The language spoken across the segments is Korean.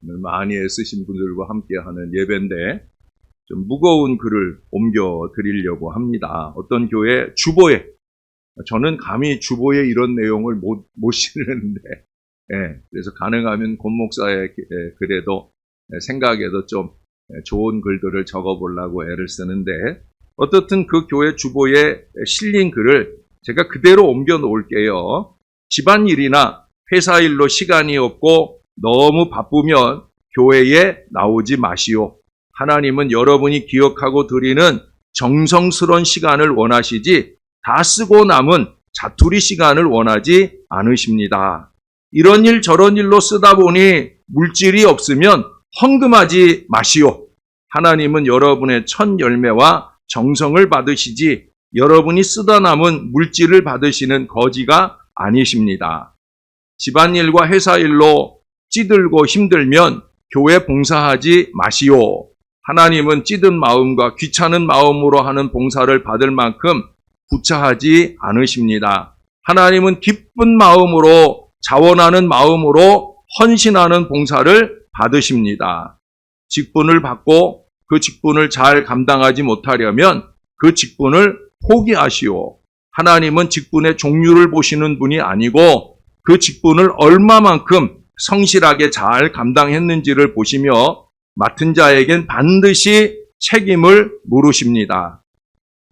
오늘 많이 애쓰신 분들과 함께하는 예배인데 좀 무거운 글을 옮겨 드리려고 합니다. 어떤 교회 주보에, 저는 감히 주보에 이런 내용을 못 실는데, 그래서 가능하면 권 목사의 글에도 생각에도 좀 좋은 글들을 적어보려고 애를 쓰는데, 어떻든 그 교회 주보에 실린 글을 제가 그대로 옮겨 놓을게요. 집안일이나 회사 일로 시간이 없고 너무 바쁘면 교회에 나오지 마시오. 하나님은 여러분이 기억하고 드리는 정성스러운 시간을 원하시지 다 쓰고 남은 자투리 시간을 원하지 않으십니다. 이런 일 저런 일로 쓰다 보니 물질이 없으면 헌금하지 마시오. 하나님은 여러분의 첫 열매와 정성을 받으시지 여러분이 쓰다 남은 물질을 받으시는 거지가 아니십니다. 집안일과 회사 일로 찌들고 힘들면 교회 봉사하지 마시오. 하나님은 찌든 마음과 귀찮은 마음으로 하는 봉사를 받을 만큼 구차하지 않으십니다. 하나님은 기쁜 마음으로 자원하는 마음으로 헌신하는 봉사를 받으십니다. 직분을 받고 그 직분을 잘 감당하지 못하려면 그 직분을 포기하시오. 하나님은 직분의 종류를 보시는 분이 아니고 그 직분을 얼마만큼 성실하게 잘 감당했는지를 보시며 맡은 자에겐 반드시 책임을 물으십니다.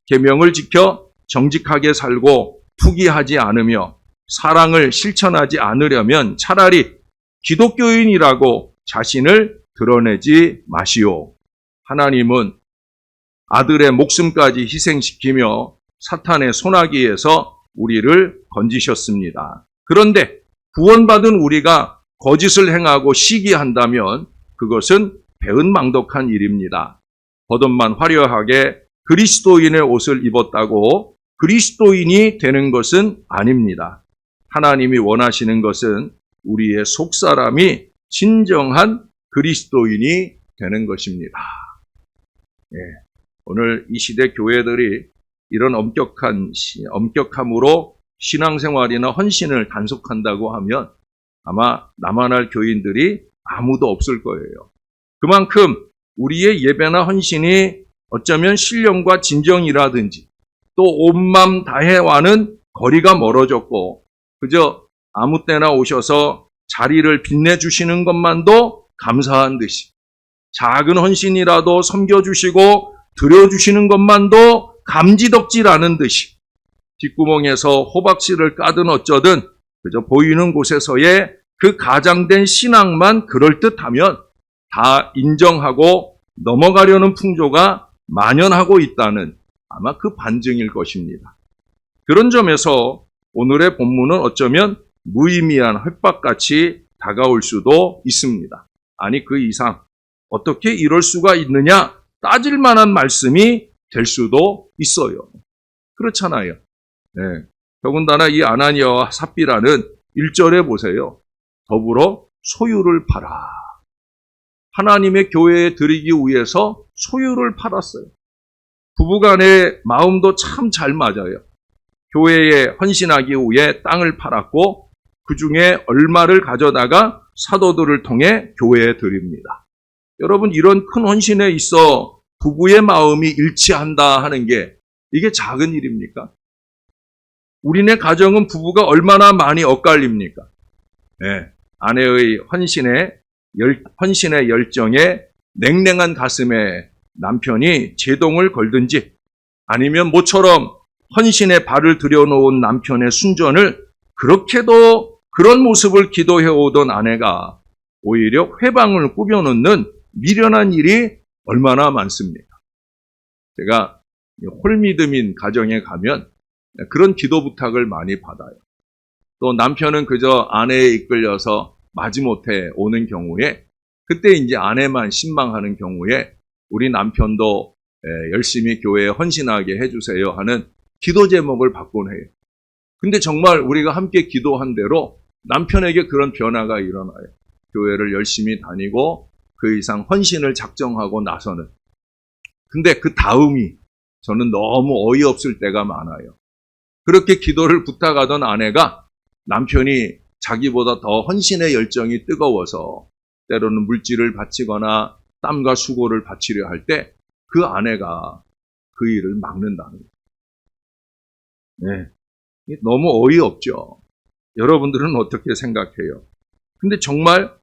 계명을 지켜 정직하게 살고 투기하지 않으며 사랑을 실천하지 않으려면 차라리 기독교인이라고 자신을 드러내지 마시오. 하나님은 아들의 목숨까지 희생시키며 사탄의 손아귀에서 우리를 건지셨습니다. 그런데 구원받은 우리가 거짓을 행하고 시기한다면 그것은 배은망덕한 일입니다. 겉옷만 화려하게 그리스도인의 옷을 입었다고 그리스도인이 되는 것은 아닙니다. 하나님이 원하시는 것은 우리의 속사람이 진정한 그리스도인이 되는 것입니다. 오늘 이 시대 교회들이 이런 엄격함으로 신앙생활이나 헌신을 단속한다고 하면 아마 남한할 교인들이 아무도 없을 거예요. 그만큼 우리의 예배나 헌신이 어쩌면 신령과 진정이라든지 또 온 맘 다해와는 거리가 멀어졌고 그저 아무 때나 오셔서 자리를 빛내주시는 것만도 감사한 듯이 작은 헌신이라도 섬겨주시고 드려주시는 것만도 감지덕지라는 듯이 뒷구멍에서 호박씨를 까든 어쩌든 그저 보이는 곳에서의 그 가장된 신앙만 그럴듯하면 다 인정하고 넘어가려는 풍조가 만연하고 있다는 아마 그 반증일 것입니다. 그런 점에서 오늘의 본문은 어쩌면 무의미한 헛박같이 다가올 수도 있습니다. 아니 그 이상 어떻게 이럴 수가 있느냐 따질 만한 말씀이 될 수도 있어요. 그렇잖아요. 더군다나 이 아나니아와 삽비라는 1절에 보세요. 더불어 소유를 팔아. 하나님의 교회에 드리기 위해서 소유를 팔았어요. 부부간의 마음도 참 잘 맞아요. 교회에 헌신하기 위해 땅을 팔았고 그 중에 얼마를 가져다가 사도들을 통해 교회에 드립니다. 여러분 이런 큰 헌신에 있어 부부의 마음이 일치한다 하는 게 이게 작은 일입니까? 우리네 가정은 부부가 얼마나 많이 엇갈립니까? 아내의 헌신의 열정에 냉랭한 가슴에 남편이 제동을 걸든지 아니면 모처럼 헌신의 발을 들여놓은 남편의 순전을 그렇게도 그런 모습을 기도해오던 아내가 오히려 회방을 꾸며놓는 미련한 일이 얼마나 많습니까? 제가 홀미드민 가정에 가면 그런 기도 부탁을 많이 받아요. 또 남편은 그저 아내에 이끌려서 마지못해 오는 경우에 그때 이제 아내만 신망하는 경우에 우리 남편도 열심히 교회에 헌신하게 해주세요 하는 기도 제목을 받곤 해요. 근데 정말 우리가 함께 기도한 대로 남편에게 그런 변화가 일어나요. 교회를 열심히 다니고 그 이상 헌신을 작정하고 나서는. 근데 그 다음이 저는 너무 어이없을 때가 많아요. 그렇게 기도를 부탁하던 아내가 남편이 자기보다 더 헌신의 열정이 뜨거워서 때로는 물질을 바치거나 땀과 수고를 바치려 할 때 그 아내가 그 일을 막는다는 거예요. 네. 너무 어이없죠. 여러분들은 어떻게 생각해요? 근데 정말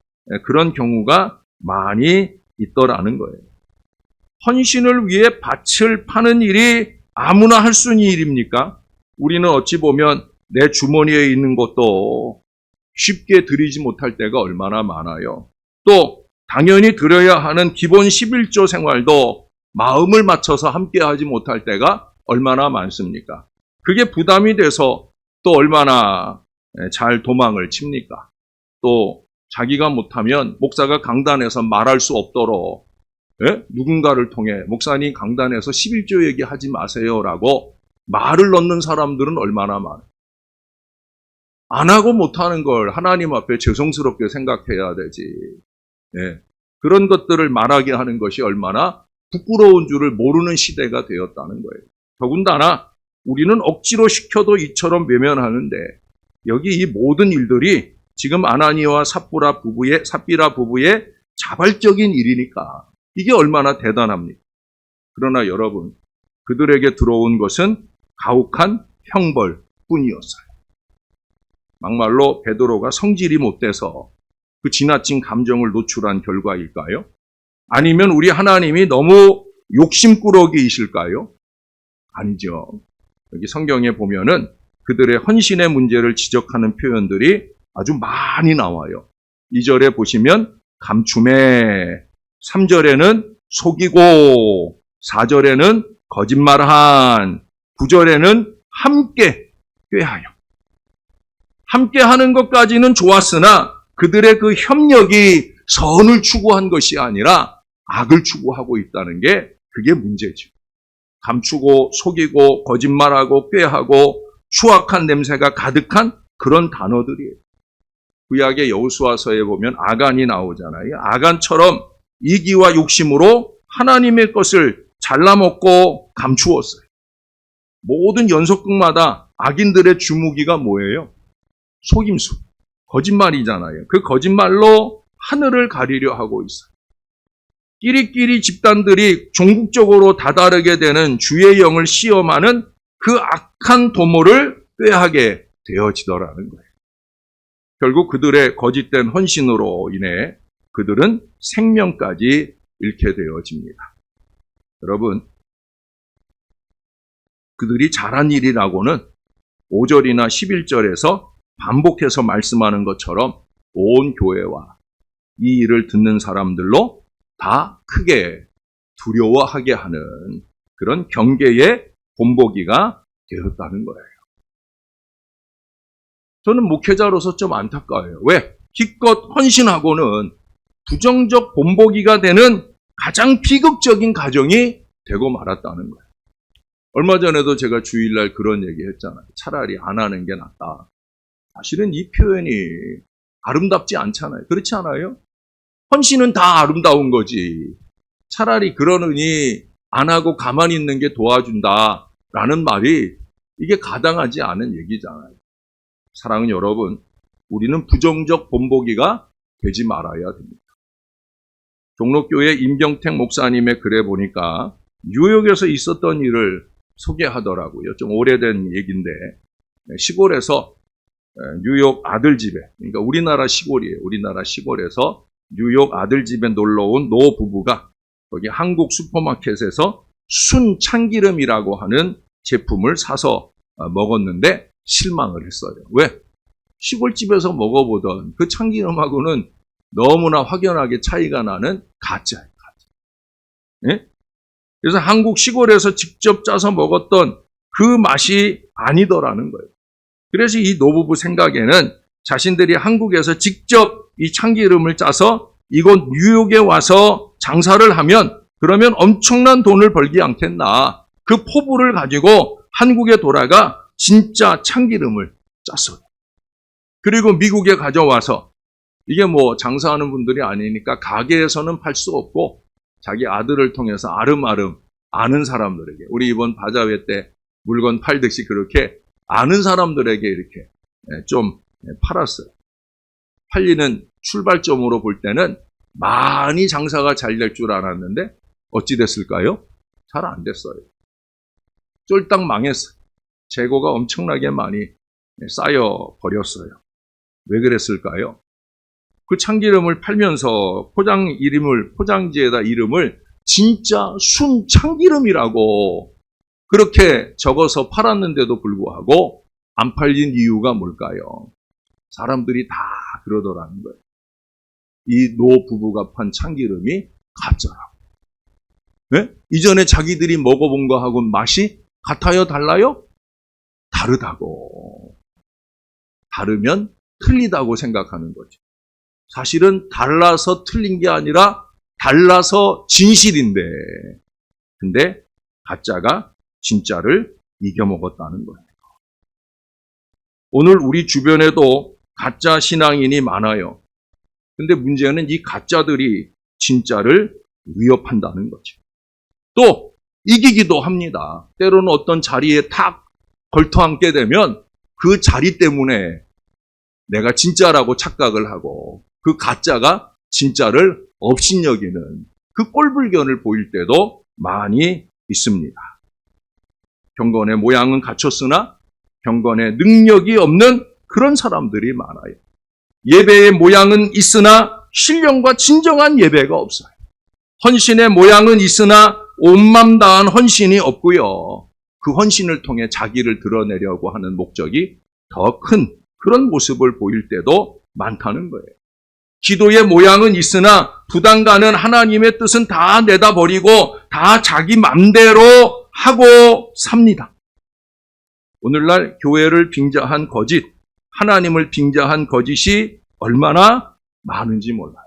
그런 경우가 많이 있더라는 거예요. 헌신을 위해 밭을 파는 일이 아무나 할 수 있는 일입니까? 우리는 어찌 보면 내 주머니에 있는 것도 쉽게 드리지 못할 때가 얼마나 많아요. 또 당연히 드려야 하는 기본 11조 생활도 마음을 맞춰서 함께 하지 못할 때가 얼마나 많습니까? 그게 부담이 돼서 또 얼마나 잘 도망을 칩니까? 또 자기가 못하면 목사가 강단에서 말할 수 없도록 누군가를 통해 목사님 강단에서 11조 얘기하지 마세요라고 말을 넣는 사람들은 얼마나 많아요. 안 하고 못하는 걸 하나님 앞에 죄송스럽게 생각해야 되지. 그런 것들을 말하게 하는 것이 얼마나 부끄러운 줄을 모르는 시대가 되었다는 거예요. 더군다나 우리는 억지로 시켜도 이처럼 외면하는데 여기 이 모든 일들이 지금 아나니아와 삽비라 부부의 자발적인 일이니까 이게 얼마나 대단합니까? 그러나 여러분, 그들에게 들어온 것은 가혹한 형벌뿐이었어요. 막말로 베드로가 성질이 못돼서 그 지나친 감정을 노출한 결과일까요? 아니면 우리 하나님이 너무 욕심꾸러기이실까요? 아니죠. 여기 성경에 보면은 그들의 헌신의 문제를 지적하는 표현들이 아주 많이 나와요. 2절에 보시면 감춤해, 3절에는 속이고, 4절에는 거짓말한, 9절에는 함께 꾀하여. 함께 하는 것까지는 좋았으나 그들의 그 협력이 선을 추구한 것이 아니라 악을 추구하고 있다는 게 그게 문제죠. 감추고 속이고 거짓말하고 꾀하고 추악한 냄새가 가득한 그런 단어들이에요. 구약의 여호수아서에 보면 아간이 나오잖아요. 아간처럼 이기와 욕심으로 하나님의 것을 잘라먹고 감추었어요. 모든 연속극마다 악인들의 주무기가 뭐예요? 속임수, 거짓말이잖아요. 그 거짓말로 하늘을 가리려 하고 있어요. 끼리끼리 집단들이 종국적으로 다다르게 되는 주의 영을 시험하는 그 악한 도모를 꾀하게 되어지더라는 거예요. 결국 그들의 거짓된 헌신으로 인해 그들은 생명까지 잃게 되어집니다. 여러분, 그들이 잘한 일이라고는 5절이나 11절에서 반복해서 말씀하는 것처럼 온 교회와 이 일을 듣는 사람들로 다 크게 두려워하게 하는 그런 경계의 본보기가 되었다는 거예요. 저는 목회자로서 좀 안타까워요. 왜? 기껏 헌신하고는 부정적 본보기가 되는 가장 비극적인 가정이 되고 말았다는 거예요. 얼마 전에도 제가 주일날 그런 얘기 했잖아요. 차라리 안 하는 게 낫다. 사실은 이 표현이 아름답지 않잖아요. 그렇지 않아요? 헌신은 다 아름다운 거지. 차라리 그러느니 안 하고 가만히 있는 게 도와준다라는 말이 이게 가당하지 않은 얘기잖아요. 사랑하는 여러분, 우리는 부정적 본보기가 되지 말아야 됩니다. 종로교회 임경택 목사님의 글에 보니까 뉴욕에서 있었던 일을 소개하더라고요. 좀 오래된 얘기인데 시골에서 뉴욕 아들집에, 그러니까 우리나라 시골이에요. 우리나라 시골에서 뉴욕 아들집에 놀러온 노 부부가 거기 한국 슈퍼마켓에서 순참기름이라고 하는 제품을 사서 먹었는데 실망을 했어요. 왜? 시골집에서 먹어보던 그 참기름하고는 너무나 확연하게 차이가 나는 가짜예요. 가짜. 예? 그래서 한국 시골에서 직접 짜서 먹었던 그 맛이 아니더라는 거예요. 그래서 이 노부부 생각에는 자신들이 한국에서 직접 이 참기름을 짜서 이곳 뉴욕에 와서 장사를 하면 그러면 엄청난 돈을 벌지 않겠나. 그 포부를 가지고 한국에 돌아가 진짜 참기름을 짰어요. 그리고 미국에 가져와서 이게 뭐 장사하는 분들이 아니니까 가게에서는 팔 수 없고 자기 아들을 통해서 아름아름 아는 사람들에게, 우리 이번 바자회 때 물건 팔듯이 그렇게 아는 사람들에게 이렇게 좀 팔았어요. 팔리는 출발점으로 볼 때는 많이 장사가 잘 될 줄 알았는데 어찌 됐을까요? 잘 안 됐어요. 쫄딱 망했어요. 재고가 엄청나게 많이 쌓여 버렸어요. 왜 그랬을까요? 그 참기름을 팔면서 포장지에다 이름을 진짜 순 참기름이라고 그렇게 적어서 팔았는데도 불구하고 안 팔린 이유가 뭘까요? 사람들이 다 그러더라는 거예요. 이 노 부부가 판 참기름이 가짜라고. 네? 이전에 자기들이 먹어본 거하고 맛이 같아요? 달라요? 다르다고. 다르면 틀리다고 생각하는 거죠. 사실은 달라서 틀린 게 아니라 달라서 진실인데, 근데 가짜가 진짜를 이겨먹었다는 거예요. 오늘 우리 주변에도 가짜 신앙인이 많아요. 근데 문제는 이 가짜들이 진짜를 위협한다는 거죠. 또 이기기도 합니다. 때로는 어떤 자리에 탁 걸터앉게 되면 그 자리 때문에 내가 진짜라고 착각을 하고 그 가짜가 진짜를 업신여기는 그 꼴불견을 보일 때도 많이 있습니다. 경건의 모양은 갖췄으나 경건의 능력이 없는 그런 사람들이 많아요. 예배의 모양은 있으나 신령과 진정한 예배가 없어요. 헌신의 모양은 있으나 온맘 다한 헌신이 없고요. 그 헌신을 통해 자기를 드러내려고 하는 목적이 더 큰 그런 모습을 보일 때도 많다는 거예요. 기도의 모양은 있으나 부담 가는 하나님의 뜻은 다 내다버리고 다 자기 맘대로 하고 삽니다. 오늘날 교회를 빙자한 거짓, 하나님을 빙자한 거짓이 얼마나 많은지 몰라요.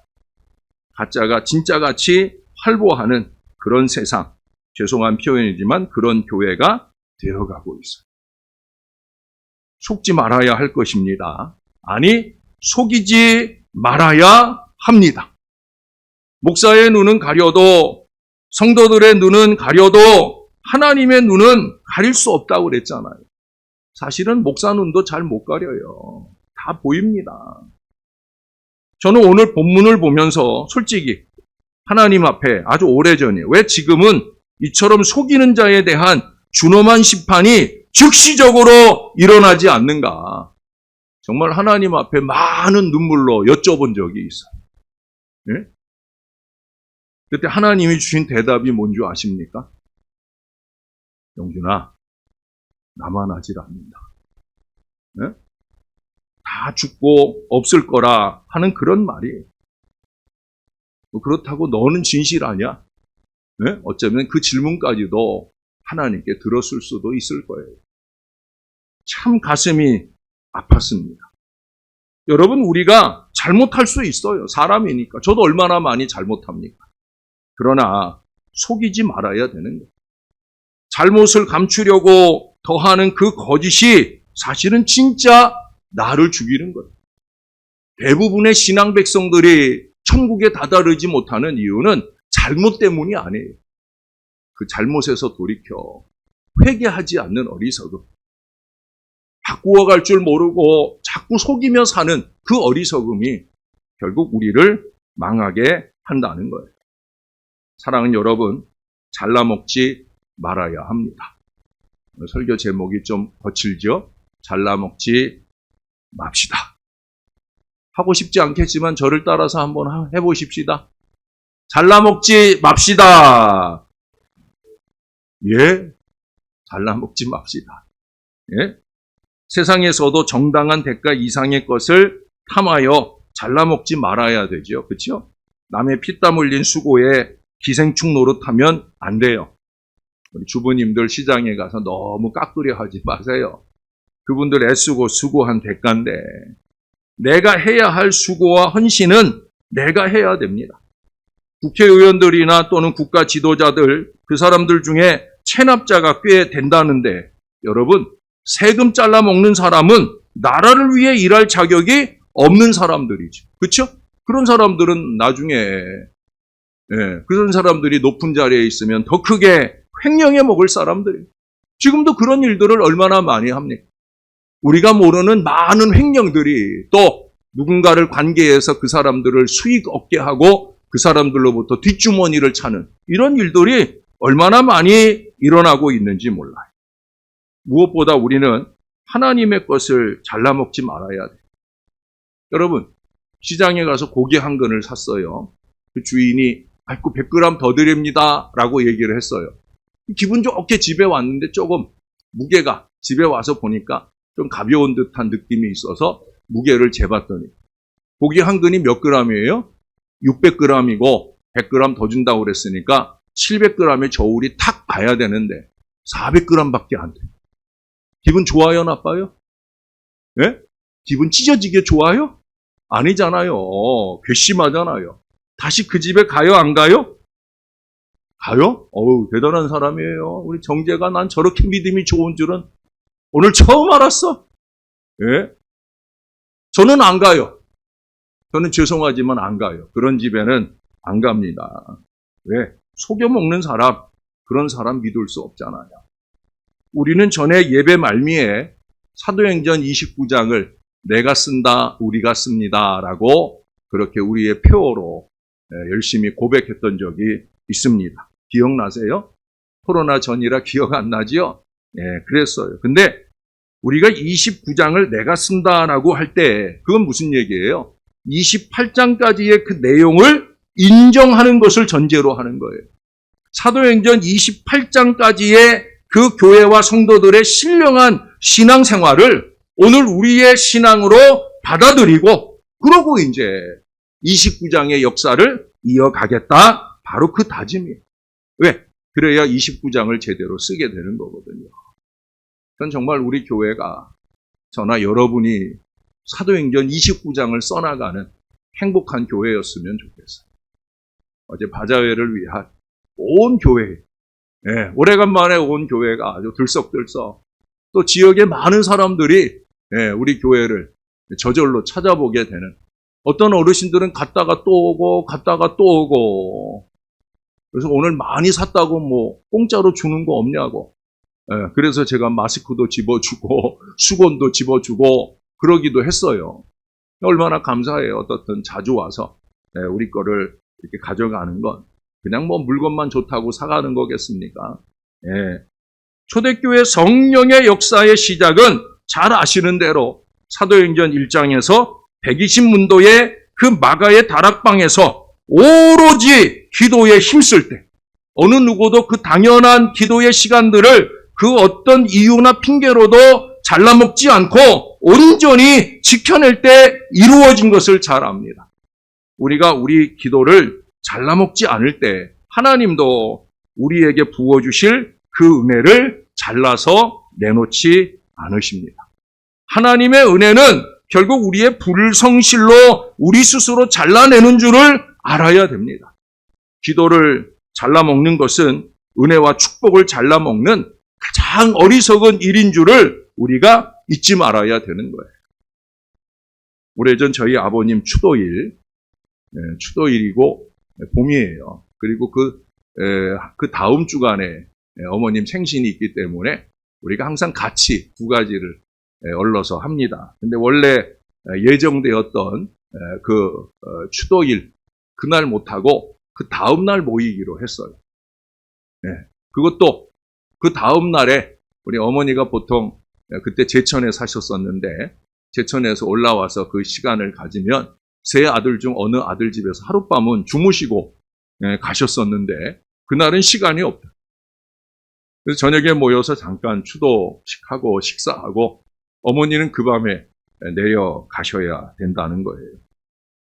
가짜가 진짜같이 활보하는 그런 세상, 죄송한 표현이지만 그런 교회가 되어가고 있어요. 속지 말아야 할 것입니다. 아니, 속이지 말아야 합니다. 목사의 눈은 가려도, 성도들의 눈은 가려도 하나님의 눈은 가릴 수 없다고 그랬잖아요. 사실은 목사 눈도 잘 못 가려요. 다 보입니다. 저는 오늘 본문을 보면서 솔직히 하나님 앞에 아주 오래전에 왜 지금은 이처럼 속이는 자에 대한 준엄한 심판이 즉시적으로 일어나지 않는가. 정말 하나님 앞에 많은 눈물로 여쭤본 적이 있어요. 네? 그때 하나님이 주신 대답이 뭔지 아십니까? 영준아, 나만 하질 않는다. 네? 다 죽고 없을 거라 하는 그런 말이에요. 그렇다고 너는 진실 아니야? 네? 어쩌면 그 질문까지도 하나님께 들었을 수도 있을 거예요. 참 가슴이 아팠습니다. 여러분, 우리가 잘못할 수 있어요. 사람이니까. 저도 얼마나 많이 잘못합니까? 그러나 속이지 말아야 되는 거예요. 잘못을 감추려고 더하는 그 거짓이 사실은 진짜 나를 죽이는 거예요. 대부분의 신앙 백성들이 천국에 다다르지 못하는 이유는 잘못 때문이 아니에요. 그 잘못에서 돌이켜 회개하지 않는 어리석음. 바꾸어갈 줄 모르고 자꾸 속이며 사는 그 어리석음이 결국 우리를 망하게 한다는 거예요. 사랑하는 여러분, 잘라먹지 말아야 합니다. 설교 제목이 좀 거칠죠? 잘라먹지 맙시다. 하고 싶지 않겠지만 저를 따라서 한번 해보십시다. 잘라먹지 맙시다. 예, 잘라먹지 맙시다. 예? 세상에서도 정당한 대가 이상의 것을 탐하여 잘라먹지 말아야 되죠. 그렇죠? 남의 피땀 흘린 수고에 기생충 노릇하면 안 돼요. 우리 주부님들 시장에 가서 너무 깎으려 하지 마세요. 그분들 애쓰고 수고한 대가인데 내가 해야 할 수고와 헌신은 내가 해야 됩니다. 국회의원들이나 또는 국가 지도자들, 그 사람들 중에 체납자가 꽤 된다는데 여러분, 세금 잘라먹는 사람은 나라를 위해 일할 자격이 없는 사람들이죠. 그렇죠? 그런 사람들은 나중에 그런 사람들이 높은 자리에 있으면 더 크게 횡령해 먹을 사람들이에요. 지금도 그런 일들을 얼마나 많이 합니까? 우리가 모르는 많은 횡령들이 또 누군가를 관계해서 그 사람들을 수익 얻게 하고 그 사람들로부터 뒷주머니를 차는 이런 일들이 얼마나 많이 일어나고 있는지 몰라요. 무엇보다 우리는 하나님의 것을 잘라먹지 말아야 돼요. 여러분, 시장에 가서 고기 한 근을 샀어요. 그 주인이 아이고 100g 더 드립니다 라고 얘기를 했어요. 기분 좋게 집에 왔는데 조금 무게가 집에 와서 보니까 좀 가벼운 듯한 느낌이 있어서 무게를 재봤더니 고기 한 근이 몇 g이에요? 600g이고 100g 더 준다고 그랬으니까 700g의 저울이 탁 봐야 되는데 400g밖에 안 돼요. 기분 좋아요, 나빠요? 예? 기분 찢어지게 좋아요? 아니잖아요. 괘씸하잖아요. 다시 그 집에 가요, 안 가요? 가요? 어우, 대단한 사람이에요. 우리 정재가 난 저렇게 믿음이 좋은 줄은 오늘 처음 알았어. 예? 저는 안 가요. 저는 죄송하지만 안 가요. 그런 집에는 안 갑니다. 왜? 속여먹는 사람, 그런 사람 믿을 수 없잖아요. 우리는 전에 예배 말미에 사도행전 29장을 내가 쓴다, 우리가 씁니다 라고 그렇게 우리의 표어로 열심히 고백했던 적이 있습니다. 기억나세요? 코로나 전이라 기억 안 나지요? 네, 그랬어요. 근데 우리가 29장을 내가 쓴다라고 할 때 그건 무슨 얘기예요? 28장까지의 그 내용을 인정하는 것을 전제로 하는 거예요. 사도행전 28장까지의 그 교회와 성도들의 신령한 신앙생활을 오늘 우리의 신앙으로 받아들이고 그러고 이제 29장의 역사를 이어가겠다. 바로 그 다짐이에요. 왜? 그래야 29장을 제대로 쓰게 되는 거거든요. 전 정말 우리 교회가 저나 여러분이 사도행전 29장을 써나가는 행복한 교회였으면 좋겠어요. 어제 바자회를 위한 온 교회, 오래간만에 온 교회가 아주 들썩들썩 또 지역의 많은 사람들이 우리 교회를 저절로 찾아보게 되는 어떤 어르신들은 갔다가 또 오고 갔다가 또 오고 그래서 오늘 많이 샀다고 뭐 공짜로 주는 거 없냐고 그래서 제가 마스크도 집어주고 수건도 집어주고 그러기도 했어요. 얼마나 감사해요. 어떻든 자주 와서 우리 거를 이렇게 가져가는 건 그냥 뭐 물건만 좋다고 사가는 거겠습니까? 초대교회 성령의 역사의 시작은 잘 아시는 대로 사도행전 1장에서 120문도의 그 마가의 다락방에서 오로지 기도에 힘쓸 때 어느 누구도 그 당연한 기도의 시간들을 그 어떤 이유나 핑계로도 잘라먹지 않고 온전히 지켜낼 때 이루어진 것을 잘 압니다. 우리가 우리 기도를 잘라먹지 않을 때 하나님도 우리에게 부어주실 그 은혜를 잘라서 내놓지 않으십니다. 하나님의 은혜는 결국 우리의 불성실로 우리 스스로 잘라내는 줄을 알아야 됩니다. 기도를 잘라먹는 것은 은혜와 축복을 잘라먹는 가장 어리석은 일인 줄을 우리가 잊지 말아야 되는 거예요. 오래전 저희 아버님 추도일이고 봄이에요. 그리고 그 다음 주간에 어머님 생신이 있기 때문에 우리가 항상 같이 두 가지를 얼러서 합니다. 근데 원래 예정되었던 추도일 그날 못하고 그 다음 날 모이기로 했어요. 그것도 그 다음 날에 우리 어머니가 보통 그때 제천에 사셨었는데 제천에서 올라와서 그 시간을 가지면 세 아들 중 어느 아들 집에서 하룻밤은 주무시고 가셨었는데 그날은 시간이 없다. 그래서 저녁에 모여서 잠깐 추도식하고 식사하고 어머니는 그 밤에 내려가셔야 된다는 거예요.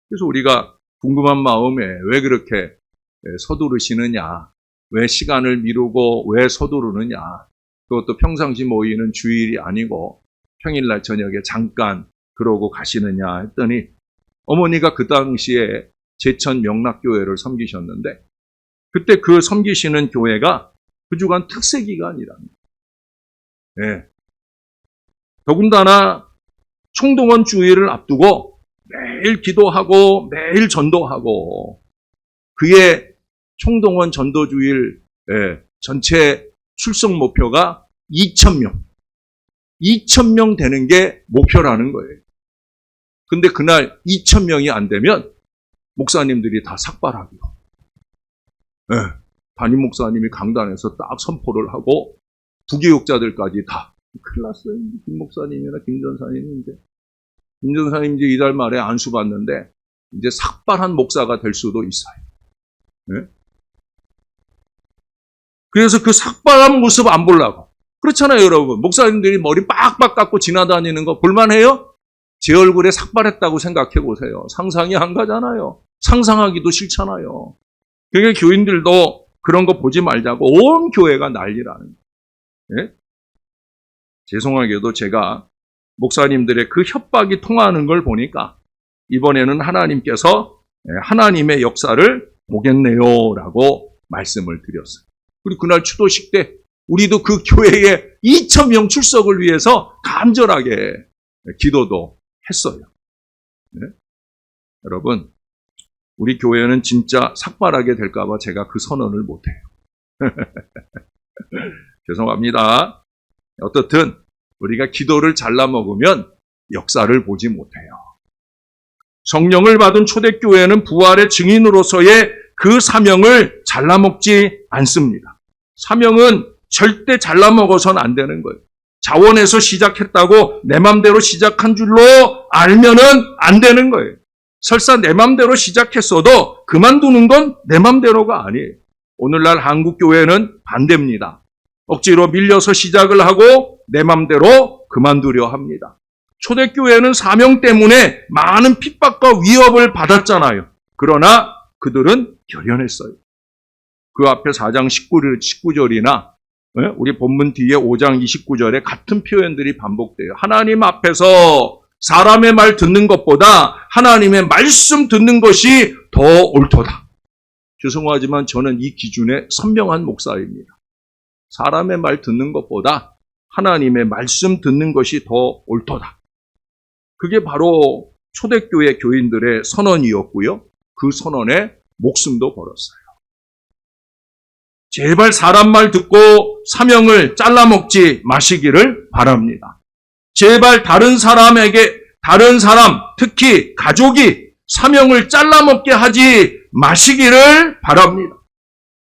그래서 우리가 궁금한 마음에 왜 그렇게 서두르시느냐, 왜 시간을 미루고 왜 서두르느냐, 그것도 평상시 모이는 주일이 아니고 평일날 저녁에 잠깐 그러고 가시느냐 했더니 어머니가 그 당시에 제천 명락교회를 섬기셨는데 그때 그 섬기시는 교회가 그 주간 특세 기간이랍니다. 더군다나 총동원 주일을 앞두고 매일 기도하고 매일 전도하고 그의 총동원 전도주일 전체 출석 목표가 2,000명. 2,000명 되는 게 목표라는 거예요. 근데 그날 2,000명이 안 되면 목사님들이 다 삭발하기로. 네. 담임 목사님이 강단에서 딱 선포를 하고 부교육자들까지 다 큰일 났어요. 김 목사님이나 김 전사님이 김 전사님 이제 이달 말에 안수 받는데 이제 삭발한 목사가 될 수도 있어요. 네? 그래서 그 삭발한 모습 안 보려고. 그렇잖아요, 여러분. 목사님들이 머리 빡빡 깎고 지나다니는 거 볼만해요? 제 얼굴에 삭발했다고 생각해 보세요. 상상이 안 가잖아요. 상상하기도 싫잖아요. 그러니까 교인들도 그런 거 보지 말자고 온 교회가 난리라는 거예요. 예? 죄송하게도 제가 목사님들의 그 협박이 통하는 걸 보니까 이번에는 하나님께서 하나님의 역사를 보겠네요라고 말씀을 드렸어요. 그리고 그날 추도식 때 우리도 그 교회에 2,000명 출석을 위해서 간절하게 기도도 했어요. 네? 여러분, 우리 교회는 진짜 삭발하게 될까봐 제가 그 선언을 못해요. 죄송합니다. 어떻든 우리가 기도를 잘라 먹으면 역사를 보지 못해요. 성령을 받은 초대교회는 부활의 증인으로서의 그 사명을 잘라 먹지 않습니다. 사명은 절대 잘라 먹어서는 안 되는 거예요. 자원에서 시작했다고 내 맘대로 시작한 줄로 알면은 안 되는 거예요. 설사 내 맘대로 시작했어도 그만두는 건 내 맘대로가 아니에요. 오늘날 한국교회는 반대입니다. 억지로 밀려서 시작을 하고 내 맘대로 그만두려 합니다. 초대교회는 사명 때문에 많은 핍박과 위협을 받았잖아요. 그러나 그들은 결연했어요. 그 앞에 4장 19절이나 우리 본문 뒤에 5장 29절에 같은 표현들이 반복돼요. 하나님 앞에서 사람의 말 듣는 것보다 하나님의 말씀 듣는 것이 더 옳도다. 죄송하지만 저는 이 기준에 선명한 목사입니다. 사람의 말 듣는 것보다 하나님의 말씀 듣는 것이 더 옳도다. 그게 바로 초대교회 교인들의 선언이었고요. 그 선언에 목숨도 걸었어요. 제발 사람 말 듣고 사명을 잘라먹지 마시기를 바랍니다. 제발 다른 사람, 특히 가족이 사명을 잘라먹게 하지 마시기를 바랍니다.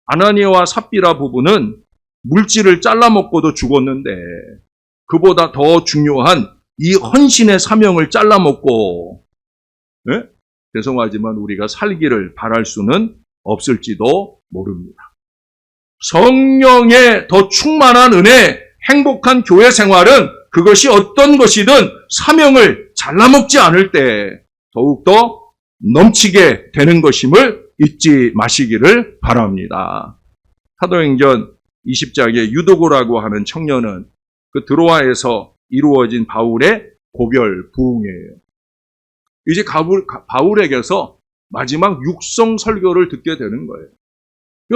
아나니아와 삽비라 부부는 물질을 잘라먹고도 죽었는데 그보다 더 중요한 이 헌신의 사명을 잘라먹고 죄송하지만 우리가 살기를 바랄 수는 없을지도 모릅니다. 성령의 더 충만한 은혜, 행복한 교회 생활은 그것이 어떤 것이든 사명을 잘라먹지 않을 때 더욱더 넘치게 되는 것임을 잊지 마시기를 바랍니다. 사도행전 20장에 유도고라고 하는 청년은 그 드로아에서 이루어진 바울의 고별 부흥이에요. 이제 바울에게서 마지막 육성 설교를 듣게 되는 거예요.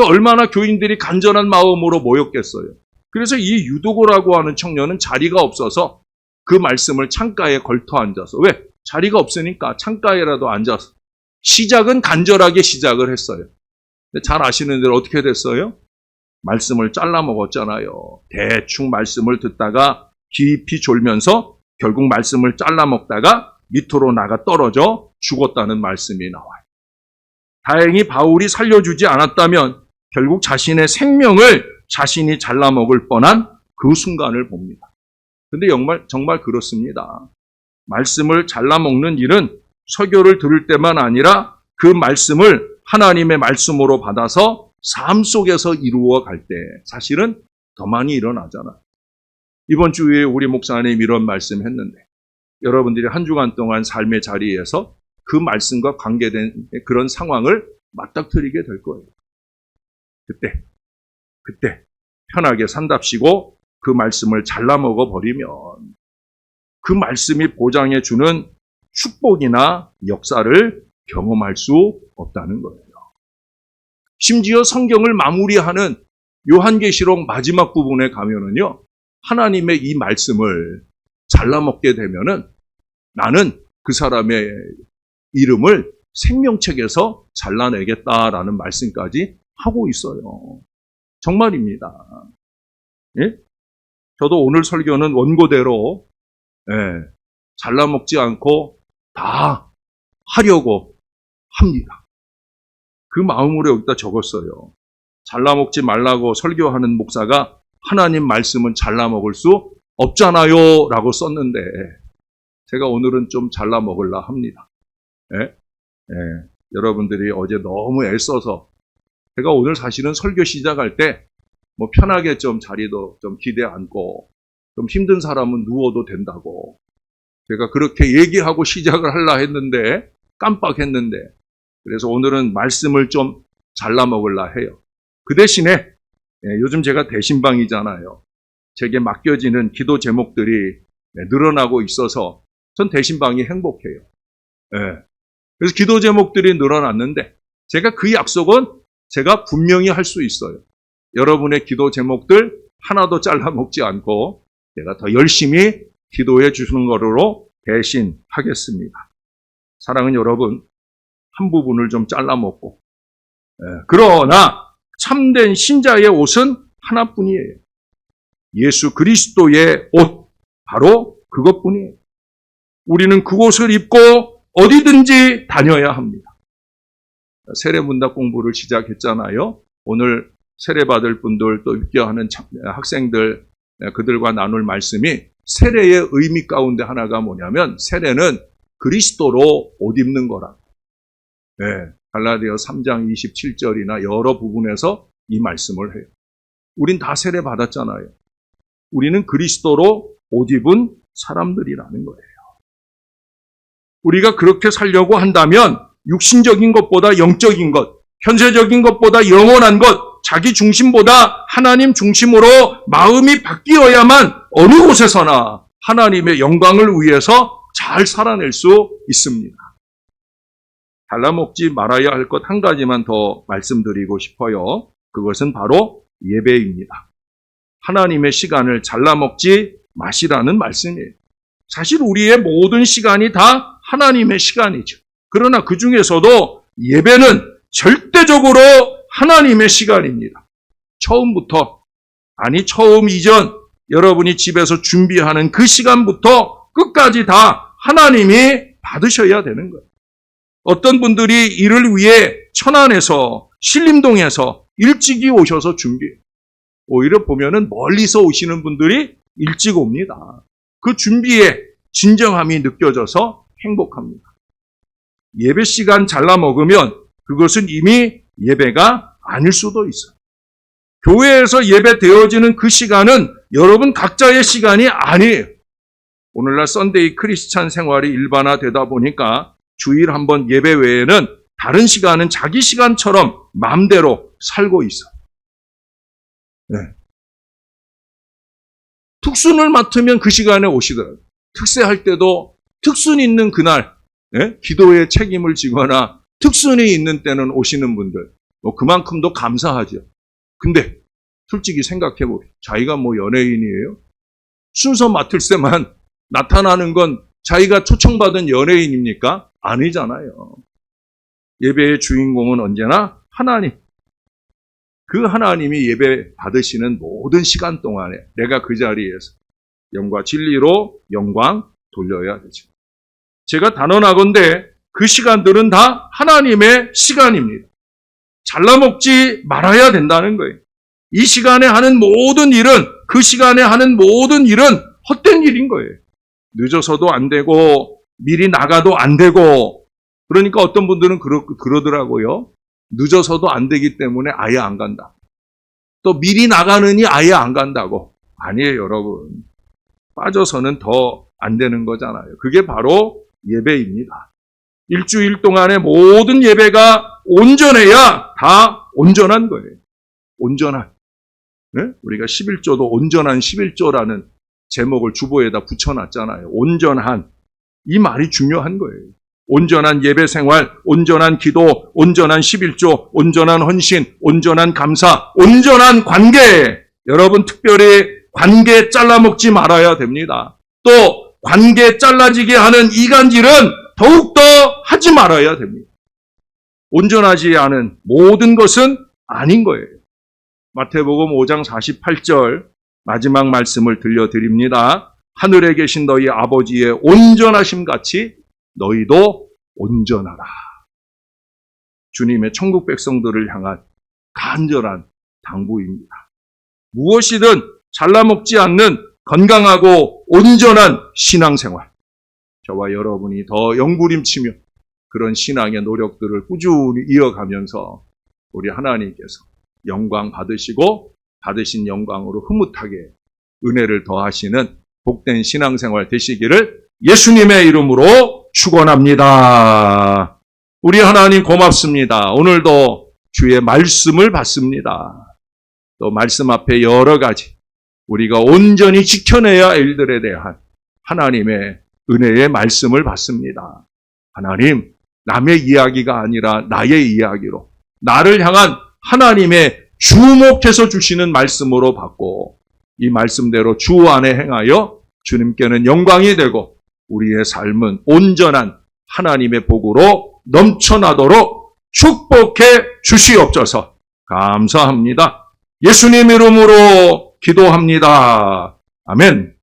얼마나 교인들이 간절한 마음으로 모였겠어요. 그래서 이 유도고라고 하는 청년은 자리가 없어서 그 말씀을 창가에 걸터 앉아서, 왜? 자리가 없으니까 창가에라도 앉아서 시작은 간절하게 시작을 했어요. 근데 잘 아시는 대로 어떻게 됐어요? 말씀을 잘라 먹었잖아요. 대충 말씀을 듣다가 깊이 졸면서 결국 말씀을 잘라 먹다가 밑으로 나가 떨어져 죽었다는 말씀이 나와요. 다행히 바울이 살려주지 않았다면 결국 자신의 생명을 자신이 잘라먹을 뻔한 그 순간을 봅니다. 근데 정말 그렇습니다. 말씀을 잘라먹는 일은 설교를 들을 때만 아니라 그 말씀을 하나님의 말씀으로 받아서 삶 속에서 이루어 갈 때 사실은 더 많이 일어나잖아요. 이번 주에 우리 목사님 이런 말씀 했는데 여러분들이 한 주간 동안 삶의 자리에서 그 말씀과 관계된 그런 상황을 맞닥뜨리게 될 거예요. 그때 편하게 산답시고 그 말씀을 잘라먹어 버리면 그 말씀이 보장해 주는 축복이나 역사를 경험할 수 없다는 거예요. 심지어 성경을 마무리하는 요한계시록 마지막 부분에 가면은요, 하나님의 이 말씀을 잘라먹게 되면은 나는 그 사람의 이름을 생명책에서 잘라내겠다라는 말씀까지 하고 있어요. 정말입니다. 예? 저도 오늘 설교는 원고대로 잘라먹지 않고 다 하려고 합니다. 그 마음으로 여기다 적었어요. 잘라먹지 말라고 설교하는 목사가 하나님 말씀은 잘라먹을 수 없잖아요 라고 썼는데 제가 오늘은 좀 잘라먹으려 합니다. 여러분들이 어제 너무 애써서 제가 오늘 사실은 설교 시작할 때 뭐 편하게 좀 자리도 좀 기대 앉고 좀 힘든 사람은 누워도 된다고 제가 그렇게 얘기하고 시작을 하려 했는데 깜빡했는데 그래서 오늘은 말씀을 좀 잘라먹으려 해요. 그 대신에 요즘 제가 대신방이잖아요. 제게 맡겨지는 기도 제목들이 늘어나고 있어서 전 대신방이 행복해요. 그래서 기도 제목들이 늘어났는데 제가 그 약속은 제가 분명히 할 수 있어요. 여러분의 기도 제목들 하나도 잘라먹지 않고 제가 더 열심히 기도해 주시는 거로 대신하겠습니다. 사랑하는 여러분, 한 부분을 좀 잘라먹고 그러나 참된 신자의 옷은 하나뿐이에요. 예수 그리스도의 옷, 바로 그것뿐이에요. 우리는 그 옷을 입고 어디든지 다녀야 합니다. 세례문답 공부를 시작했잖아요. 오늘 세례받을 분들 또 입교하는 학생들 그들과 나눌 말씀이 세례의 의미 가운데 하나가 뭐냐면 세례는 그리스도로 옷 입는 거라. 갈라디아 3장 27절이나 여러 부분에서 이 말씀을 해요. 우린 다 세례 받았잖아요. 우리는 그리스도로 옷 입은 사람들이라는 거예요. 우리가 그렇게 살려고 한다면 육신적인 것보다 영적인 것, 현세적인 것보다 영원한 것, 자기 중심보다 하나님 중심으로 마음이 바뀌어야만 어느 곳에서나 하나님의 영광을 위해서 잘 살아낼 수 있습니다. 잘라먹지 말아야 할 것 한 가지만 더 말씀드리고 싶어요. 그것은 바로 예배입니다. 하나님의 시간을 잘라먹지 마시라는 말씀이에요. 사실 우리의 모든 시간이 다 하나님의 시간이죠. 그러나 그 중에서도 예배는 절대적으로 하나님의 시간입니다. 처음부터, 아니 처음 이전 여러분이 집에서 준비하는 그 시간부터 끝까지 다 하나님이 받으셔야 되는 거예요. 어떤 분들이 이를 위해 천안에서 신림동에서 일찍이 오셔서 준비해요. 오히려 보면은 멀리서 오시는 분들이 일찍 옵니다. 그 준비에 진정함이 느껴져서 행복합니다. 예배 시간 잘라먹으면 그것은 이미 예배가 아닐 수도 있어요. 교회에서 예배 되어지는 그 시간은 여러분 각자의 시간이 아니에요. 오늘날 썬데이 크리스찬 생활이 일반화되다 보니까 주일 한번 예배 외에는 다른 시간은 자기 시간처럼 마음대로 살고 있어요. 특순을 맡으면 그 시간에 오시더라고요. 특세할 때도 특순 있는 그날 기도에 책임을 지거나 특순이 있는 때는 오시는 분들 그만큼도 감사하죠. 근데 솔직히 생각해보세요. 자기가 뭐 연예인이에요? 순서 맡을 때만 나타나는 건 자기가 초청받은 연예인입니까? 아니잖아요. 예배의 주인공은 언제나 하나님. 그 하나님이 예배 받으시는 모든 시간 동안에 내가 그 자리에서 영과 진리로 영광 돌려야 되죠. 제가 단언하건대 그 시간들은 다 하나님의 시간입니다. 잘라먹지 말아야 된다는 거예요. 이 시간에 하는 모든 일은, 그 시간에 하는 모든 일은 헛된 일인 거예요. 늦어서도 안 되고 미리 나가도 안 되고 그러니까 어떤 분들은 그러더라고요. 늦어서도 안 되기 때문에 아예 안 간다. 또 미리 나가느니 아예 안 간다고. 아니에요, 여러분. 빠져서는 더 안 되는 거잖아요. 그게 바로 예배입니다. 일주일 동안의 모든 예배가 온전해야 다 온전한 거예요. 온전한. 우리가 11조도 온전한 11조라는 제목을 주보에다 붙여놨잖아요. 온전한. 이 말이 중요한 거예요. 온전한 예배 생활, 온전한 기도, 온전한 11조, 온전한 헌신, 온전한 감사, 온전한 관계. 여러분 특별히 관계 잘라먹지 말아야 됩니다. 또 관계 잘라지게 하는 이간질은 더욱더 하지 말아야 됩니다. 온전하지 않은 모든 것은 아닌 거예요. 마태복음 5장 48절 마지막 말씀을 들려드립니다. 하늘에 계신 너희 아버지의 온전하심 같이 너희도 온전하라. 주님의 천국 백성들을 향한 간절한 당부입니다. 무엇이든 잘라먹지 않는 건강하고 온전한 신앙생활. 저와 여러분이 더 영부림치며 그런 신앙의 노력들을 꾸준히 이어가면서 우리 하나님께서 영광 받으시고 받으신 영광으로 흐뭇하게 은혜를 더하시는 복된 신앙생활 되시기를 예수님의 이름으로 축원합니다. 우리 하나님 고맙습니다. 오늘도 주의 말씀을 받습니다. 또 말씀 앞에 여러 가지 우리가 온전히 지켜내야 할 일들에 대한 하나님의 은혜의 말씀을 받습니다. 하나님, 남의 이야기가 아니라 나의 이야기로 나를 향한 하나님의 주목해서 주시는 말씀으로 받고 이 말씀대로 주 안에 행하여 주님께는 영광이 되고 우리의 삶은 온전한 하나님의 복으로 넘쳐나도록 축복해 주시옵소서. 감사합니다. 예수님 이름으로 기도합니다. 아멘.